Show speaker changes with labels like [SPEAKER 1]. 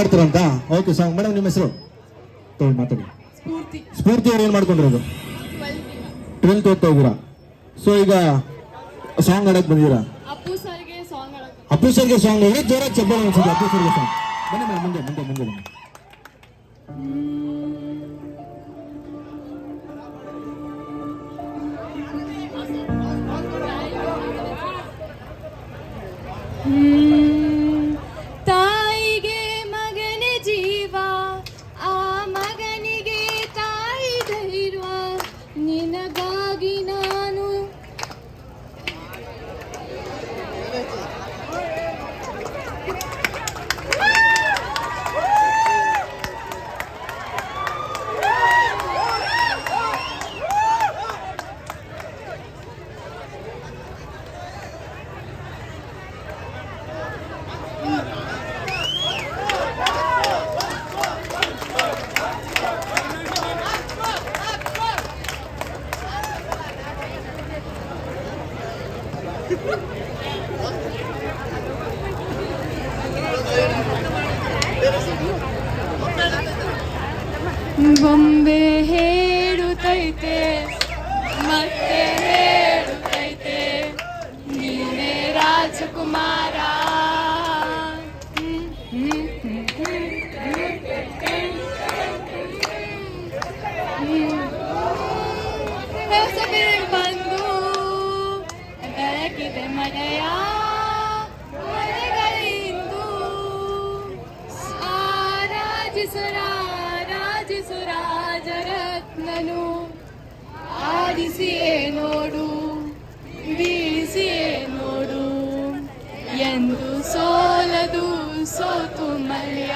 [SPEAKER 1] ಆಡ್ತಾರಂತ. Okay song. Madam ನಿಮ್ಮ ಹೆಸರು ತಗೊಂಡು ಮಾತಾಡಿ. ಸ್ಫೂರ್ತಿ ಅವ್ರು ಏನ್ ಮಾಡ್ಕೊಂಡಿರೋದು? 12th ಓದ್ತಾ ಇದ್ದೀರಾ. ಸೊ ಈಗ ಸಾಂಗ್ ಆಡಕ್ ಬಂದಿರಾ? ಅಪ್ಪು ಸರ್ಗೆ ಸಾಂಗ್ ಹೇಳಿ ಜೋರಾಗಿ ಚಪ್ಪಾಳೆ ಅನ್ಸುತ್ತೆ. ಅಪ್ಪು ಸರ್ಗೆ ಸಾಂಗ್ ಬನ್ನಿ ಮೇಡಮ್, ಮುಂದೆ ಮುಂದೆ ಮುಂದೆ ಬನ್ನಿ.
[SPEAKER 2] ತಾಯಿಗೆ ಮಗನೇ ಜೀವ, ಆ ಮಗನಿಗೆ ತಾಯಿ ಧೈರ್ಯ, ನಿನಗಾಗಿ ನಾನು ಬೊಂಬೆ ಹೇಳುತ್ತೈತೆ ಮತ್ತೆ ಹೇಳುತ್ತೈತೆ ನೀನೇ ರಾಜಕುಮಾರ. ಬಂದು ಬೆಳಕಿದೆ ಮನೆಯ ಮನೆಗಳಿಂದು ರಾಜರತ್ನನು ಆಡಿಸಿಯೇ ನೋಡು, ಬೀಳಿಸಿಯೇ ನೋಡು, ಎಂದು ಸೋಲದು ಸೋತು ಮಲ್ಯ